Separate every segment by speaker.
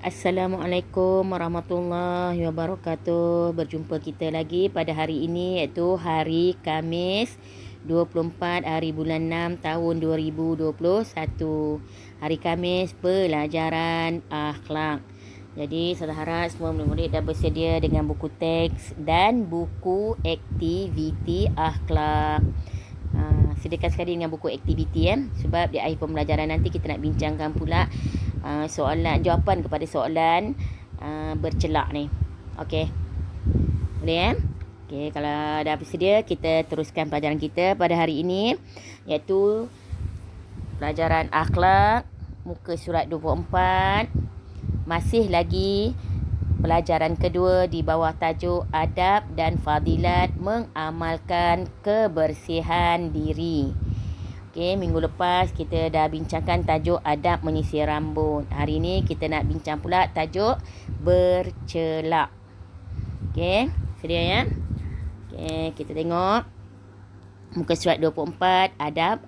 Speaker 1: Assalamualaikum warahmatullahi wabarakatuh. Berjumpa kita lagi pada hari ini, iaitu hari Khamis 24 hari bulan 6 tahun 2021. Hari Khamis pelajaran akhlak. Jadi saya harap semua murid-murid dah bersedia dengan buku teks dan buku aktiviti akhlak. Sediakan sekali dengan buku aktiviti sebab di akhir pembelajaran nanti kita nak bincangkan pula soalan, jawapan kepada soalan bercelak ni. Okey. Boleh Okey, kalau dah bersedia, kita teruskan pelajaran kita pada hari ini, iaitu pelajaran akhlak muka surat 24. Masih lagi pelajaran kedua di bawah tajuk adab dan fadilat mengamalkan kebersihan diri. Okey, minggu lepas kita dah bincangkan tajuk adab menyisir rambut. Hari ini kita nak bincang pula tajuk bercelak. Okey, sedia ya? Okey, kita tengok muka surat 24, adab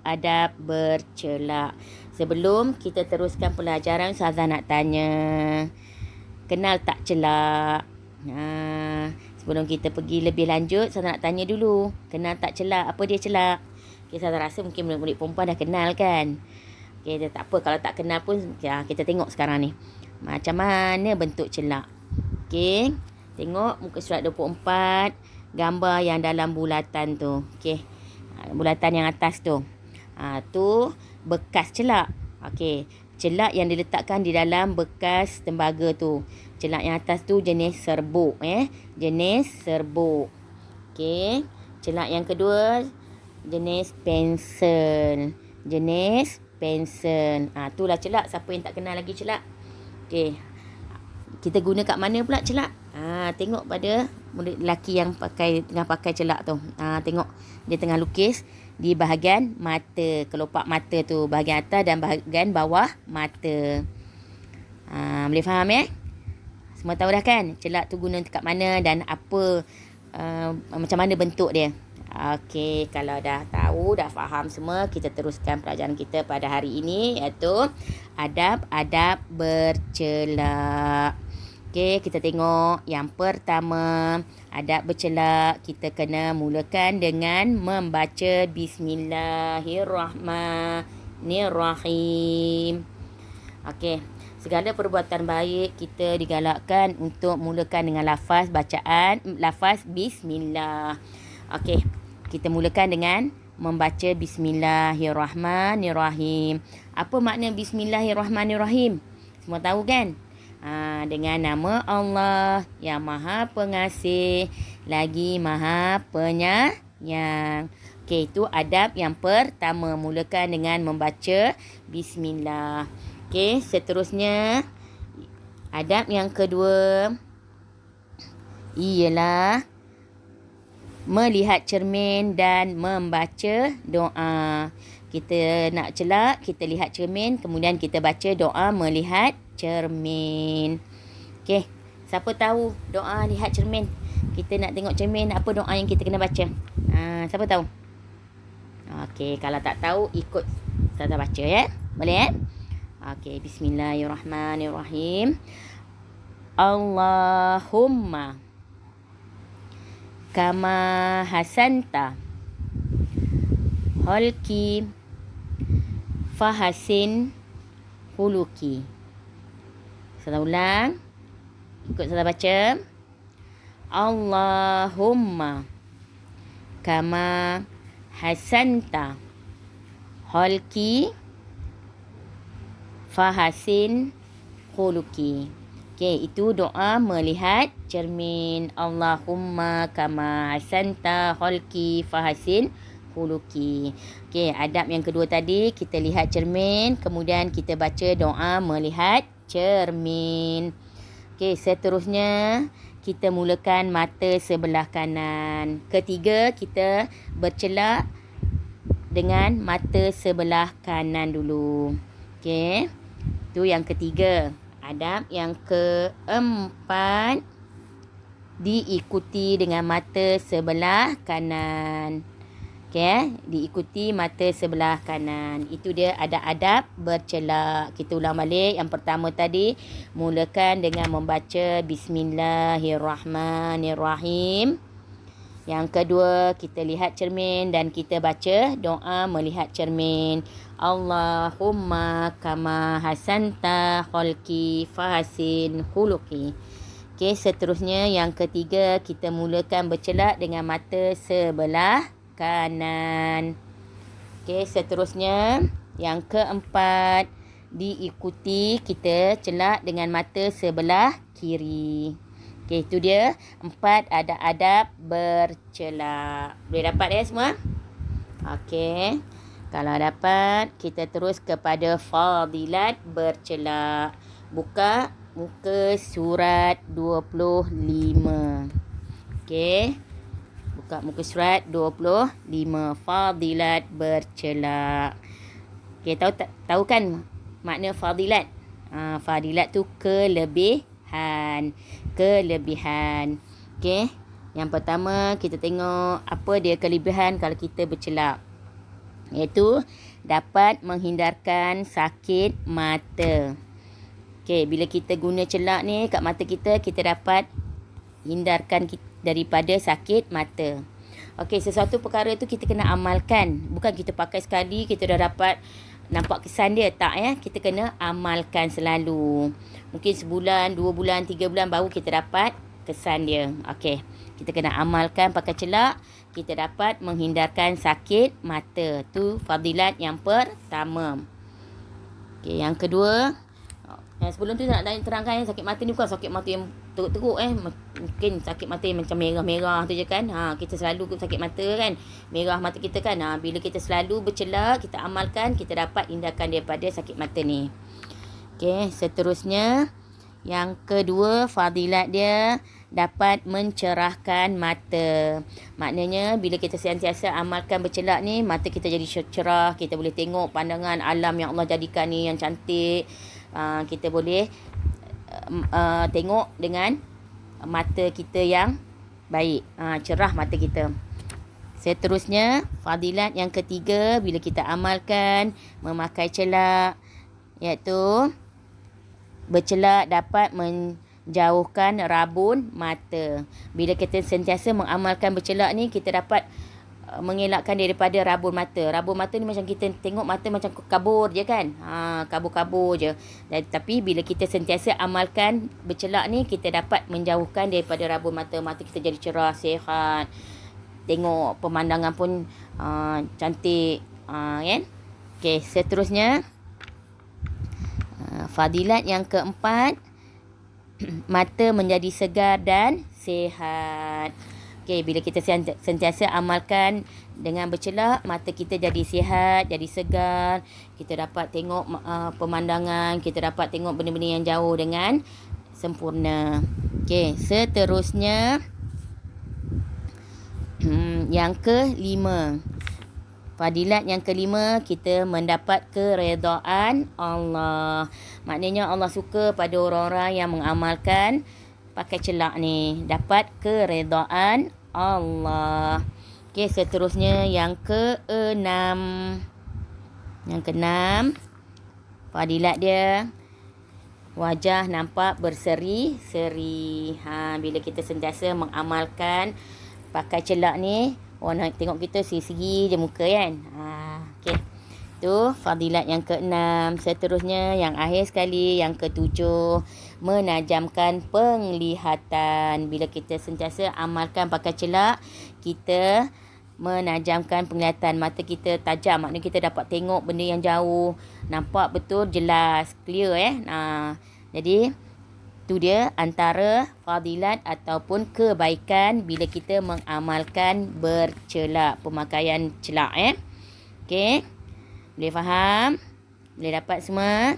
Speaker 1: bercelak. Sebelum kita teruskan pelajaran, Ustazah nak tanya, kenal tak celak? Sebelum kita pergi lebih lanjut, Ustazah nak tanya dulu, kenal tak celak? Apa dia celak? Okay, saya rasa mungkin murid-murid perempuan dah kenal kan. Okay, tak apa, kalau tak kenal pun kita tengok sekarang ni macam mana bentuk celak. Okay, tengok muka surat 24, gambar yang dalam bulatan tu. Okay, bulatan yang atas tu, tu bekas celak. Okay, celak yang diletakkan di dalam bekas tembaga tu. Celak yang atas tu jenis serbuk, jenis serbuk. Okay, celak yang kedua jenis pensel. Jenis pensel. Itulah celak. Siapa yang tak kenal lagi celak? Okey. Kita guna kat mana pula celak? Tengok pada murid lelaki yang tengah pakai celak tu. Tengok dia tengah lukis di bahagian mata, kelopak mata tu, bahagian atas dan bahagian bawah mata. Boleh faham Semua tahu dah kan celak tu guna kat mana dan apa, macam mana bentuk dia. Okey, kalau dah tahu, dah faham semua, kita teruskan pelajaran kita pada hari ini, iaitu adab bercelak. Okey, kita tengok yang pertama, adab bercelak. Kita kena mulakan dengan membaca Bismillahirrahmanirrahim. Okey, segala perbuatan baik kita digalakkan untuk mulakan dengan lafaz Bismillah. Okey, kita mulakan dengan membaca Bismillahirrahmanirrahim. Apa makna Bismillahirrahmanirrahim? Semua tahu kan? Dengan nama Allah yang Maha Pengasih lagi Maha Penyayang. Okey, itu adab yang pertama, mulakan dengan membaca Bismillah. Okey, seterusnya adab yang kedua ialah melihat cermin dan membaca doa. Kita nak celak, kita lihat cermin, kemudian kita baca doa melihat cermin. Okey, siapa tahu doa lihat cermin? Kita nak tengok cermin, apa doa yang kita kena baca? Siapa tahu? Okey, kalau tak tahu, ikut Ustazah baca Boleh Okey, Bismillahirrahmanirrahim. Allahumma kama hasanta holki fahasin huluki. Saya ulang, ikut saya baca. Allahumma kama hasanta holki fahasin huluki. Okey, itu doa melihat cermin. Allahumma kama hasanta khalqi fahasin huluki. Okey, adab yang kedua tadi, kita lihat cermin, kemudian kita baca doa melihat cermin. Okey, seterusnya kita mulakan mata sebelah kanan. Ketiga, kita bercelak dengan mata sebelah kanan dulu. Okey, itu yang ketiga. Adab yang keempat, diikuti dengan mata sebelah kanan. Diikuti mata sebelah kanan. Itu dia adab-adab bercelak. Kita ulang balik. Yang pertama tadi, mulakan dengan membaca Bismillahirrahmanirrahim. Yang kedua, kita lihat cermin dan kita baca doa melihat cermin. Allahumma kama hasanta khalqi fahasin khuluqi. Seterusnya yang ketiga, kita mulakan bercelak dengan mata sebelah kanan. Seterusnya yang keempat, diikuti kita celak dengan mata sebelah kiri. Itu dia 4 adab-adab bercelak. Boleh dapat ya semua? Kalau dapat, kita terus kepada fadilat bercelak. Buka muka surat 25. Buka muka surat 25. Fadilat bercelak. Tahu kan makna fadilat? Fadilat tu kelebihan. Yang pertama, kita tengok apa dia kelebihan kalau kita bercelak. Iaitu dapat menghindarkan sakit mata. Bila kita guna celak ni kat mata kita, kita dapat hindarkan daripada sakit mata. Sesuatu perkara tu kita kena amalkan. Bukan kita pakai sekali, kita dah dapat nampak kesan dia. Tak ya. Kita kena amalkan selalu. Mungkin sebulan, 2 bulan, 3 bulan baru kita dapat kesan dia. Kita kena amalkan pakai celak. Kita dapat menghindarkan sakit mata. Tu fadilat yang pertama. Yang kedua, sebelum tu nak terangkan sakit mata ni bukan sakit mata yang teruk-teruk mungkin sakit mata yang macam merah-merah tu je kan. Kita selalu sakit mata kan, merah mata kita kan. Bila kita selalu bercelak, kita amalkan, kita dapat hindarkan daripada sakit mata ni. Seterusnya yang kedua, fadilat dia dapat mencerahkan mata. Maknanya bila kita sentiasa amalkan bercelak ni, mata kita jadi cerah. Kita boleh tengok pandangan alam yang Allah jadikan ni yang cantik. Kita boleh tengok dengan mata kita yang baik. Cerah mata kita. Seterusnya, fadilat yang ketiga bila kita amalkan memakai celak, iaitu bercelak dapat menjauhkan rabun mata. Bila kita sentiasa mengamalkan bercelak ni, kita dapat mengelakkan daripada rabun mata. Rabun mata ni macam kita tengok mata macam kabur je kan. Kabur-kabur je. Tapi bila kita sentiasa amalkan bercelak ni, kita dapat menjauhkan daripada rabun mata. Mata kita jadi cerah, sihat. Tengok pemandangan pun cantik. Kan? Seterusnya, fadilat yang keempat, mata menjadi segar dan sihat. Bila kita sentiasa amalkan dengan bercelak, mata kita jadi sihat, jadi segar. Kita dapat tengok pemandangan, kita dapat tengok benda-benda yang jauh dengan sempurna. Seterusnya, yang kelima. Fadilat yang kelima, kita mendapat keredaan Allah. Maknanya Allah suka pada orang-orang yang mengamalkan pakai celak ni. Dapat keredaan Allah. Seterusnya yang keenam. Yang keenam, fadilat dia wajah nampak berseri-seri. Bila kita sentiasa mengamalkan pakai celak ni, orang nak tengok kita seri-seri je muka kan. Itu fadilat yang keenam. Seterusnya yang akhir sekali, yang ketujuh, menajamkan penglihatan. Bila kita sentiasa amalkan pakai celak, kita menajamkan penglihatan. Mata kita tajam, maknanya kita dapat tengok benda yang jauh, nampak betul jelas, clear Jadi tu dia antara fadilat ataupun kebaikan bila kita mengamalkan bercelak, pemakaian celak. Boleh faham? Boleh dapat semua?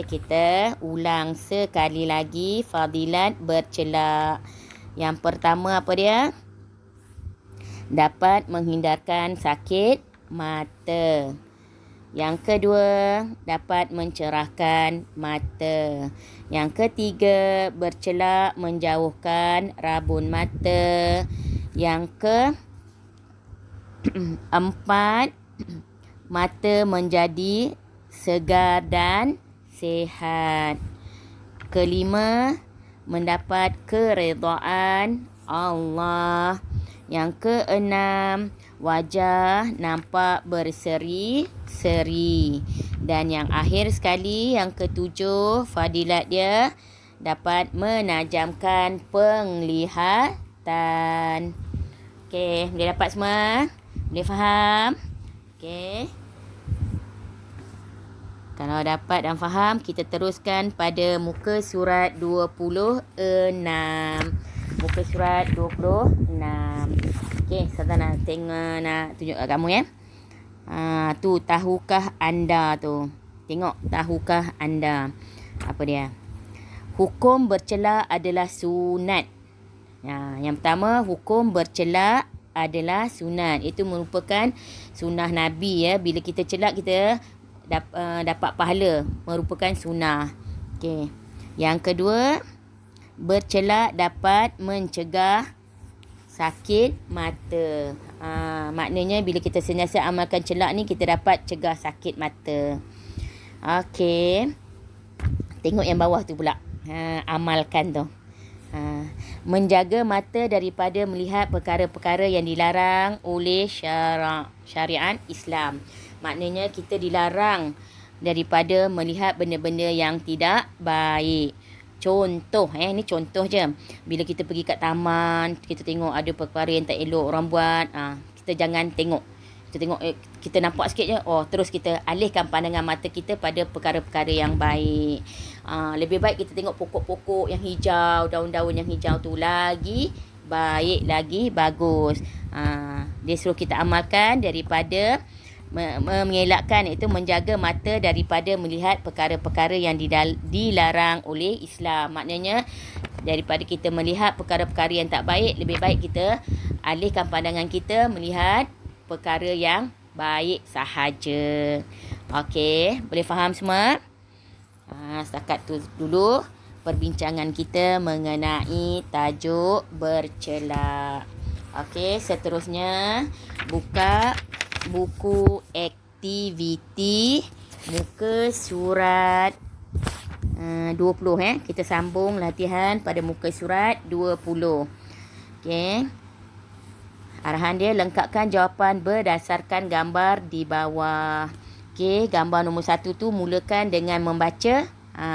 Speaker 1: Kita ulang sekali lagi fadilat bercelak. Yang pertama apa dia? Dapat menghindarkan sakit mata. Yang kedua, dapat mencerahkan mata. Yang ketiga, bercelak menjauhkan rabun mata. Yang 4. Mata menjadi segar dan sihat. 5. Mendapat keredaan Allah. Yang 6. Wajah nampak berseri-seri. Dan yang akhir sekali, yang ke-7, fadilat dia dapat menajamkan penglihatan. Okey, boleh dapat semua? Boleh faham? Okey. Kalau dapat dan faham, kita teruskan pada muka surat 26. Muka surat 26. Okey, saya nak tengok, nak tunjuk kat kamu ya. Tu, tahukah anda tu? Tengok, tahukah anda? Apa dia? Hukum bercela adalah sunat. Yang pertama, hukum bercela adalah sunat. Itu merupakan sunnah Nabi ya. Bila kita celak, kita dapat pahala, merupakan sunnah. Okey. Yang kedua, bercelak dapat mencegah sakit mata. Maknanya bila kita sentiasa amalkan celak ni, kita dapat cegah sakit mata. Okey. Tengok yang bawah tu pula. Amalkan tu. Menjaga mata daripada melihat perkara-perkara yang dilarang oleh syariat Islam. Maknanya kita dilarang daripada melihat benda-benda yang tidak baik. Contoh, ni contoh je. Bila kita pergi kat taman, kita tengok ada perkara yang tak elok orang buat, kita jangan tengok. Kita tengok, kita nampak sikit je, terus kita alihkan pandangan mata kita pada perkara-perkara yang baik. Lebih baik kita tengok pokok-pokok yang hijau, daun-daun yang hijau tu lagi baik, lagi bagus. Dia suruh kita amalkan daripada mengelakkan, iaitu menjaga mata daripada melihat perkara-perkara yang dilarang oleh Islam. Maknanya daripada kita melihat perkara-perkara yang tak baik, lebih baik kita alihkan pandangan kita melihat perkara yang baik sahaja. Okey, boleh faham semua? Setakat tu dulu perbincangan kita mengenai tajuk bercela. Okey, seterusnya buka buku aktiviti muka surat 20 Kita sambung latihan pada muka surat 20. Okey. Arahan dia, lengkapkan jawapan berdasarkan gambar di bawah. Okey, gambar nombor 1 tu mulakan dengan membaca.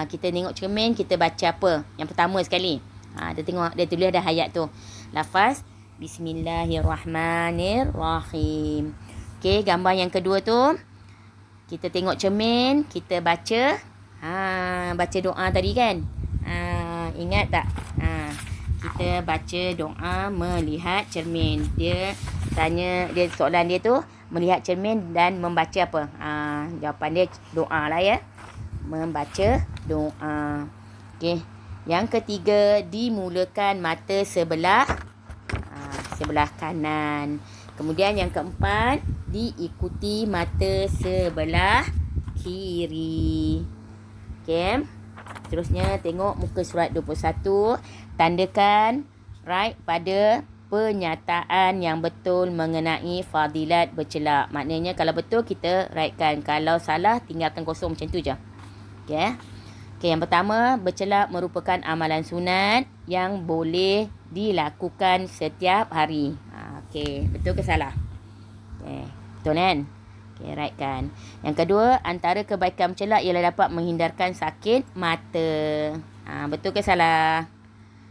Speaker 1: Kita tengok cermin, kita baca apa? Yang pertama sekali. Dia tengok, dia tulis ada ayat tu. Lafaz Bismillahirrahmanirrahim. Okey, gambar yang kedua tu, kita tengok cermin, kita baca. Baca doa tadi kan? Ingat tak? Kita baca doa melihat cermin. Dia tanya, soalan dia tu, melihat cermin dan membaca apa? Jawapan dia doa lah ya. Membaca doa. Okey. Yang ketiga, dimulakan mata sebelah kanan. Kemudian yang keempat, diikuti mata sebelah kiri. Okey. Terusnya tengok muka surat 21. Tandakan right pada pernyataan yang betul mengenai fadilat bercelak. Maknanya kalau betul kita rightkan. Kalau salah tinggalkan kosong macam tu je. Okey. Okey, yang pertama, bercelak merupakan amalan sunat yang boleh dilakukan setiap hari. Okey, betul ke salah? Okey, betul kan? Okey, right kan? Yang kedua, antara kebaikan bercelak ialah dapat menghindarkan sakit mata. Betul ke salah?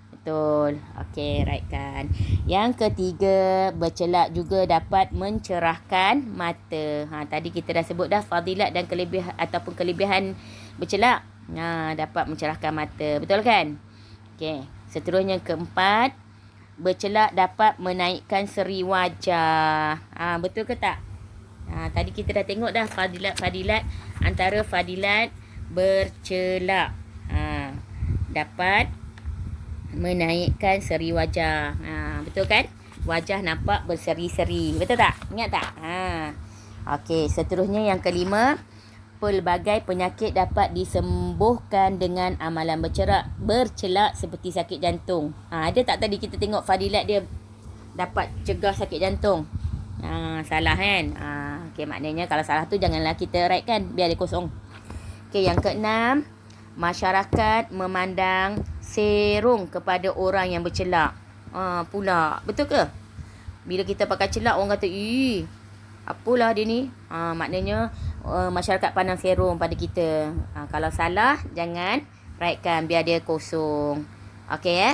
Speaker 1: Betul. Okey, right kan? Yang ketiga, bercelak juga dapat mencerahkan mata. Tadi kita dah sebut dah fadilat dan kelebihan ataupun kelebihan bercelak. Dapat mencerahkan mata. Betul kan? Okey, seterusnya keempat, bercelak dapat menaikkan seri wajah. Betul ke tak? Tadi kita dah tengok dah fadilat antara fadilat bercelak. Dapat menaikkan seri wajah. Betul kan? Wajah nampak berseri-seri. Betul tak? Ingat tak? Okey, seterusnya yang kelima, pelbagai penyakit dapat disembuhkan dengan amalan bercelak seperti sakit jantung. Ada tak tadi kita tengok fadilat dia dapat cegah sakit jantung? Salah kan. Okey, maknanya kalau salah tu janganlah kita write kan, biar dia kosong. Okey, yang keenam, masyarakat memandang serong kepada orang yang bercelak. Pula. Betul ke? Bila kita pakai celak, orang kata, apalah dia ni. Maknanya masyarakat pandang serong pada kita. Kalau salah, jangan writekan, biar dia kosong. Okey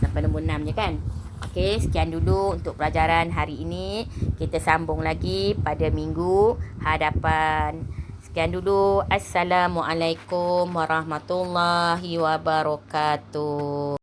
Speaker 1: sampai nombor 6 je kan. Okey, sekian dulu untuk pelajaran hari ini. Kita sambung lagi pada minggu hadapan. Sekian dulu. Assalamualaikum warahmatullahi wabarakatuh.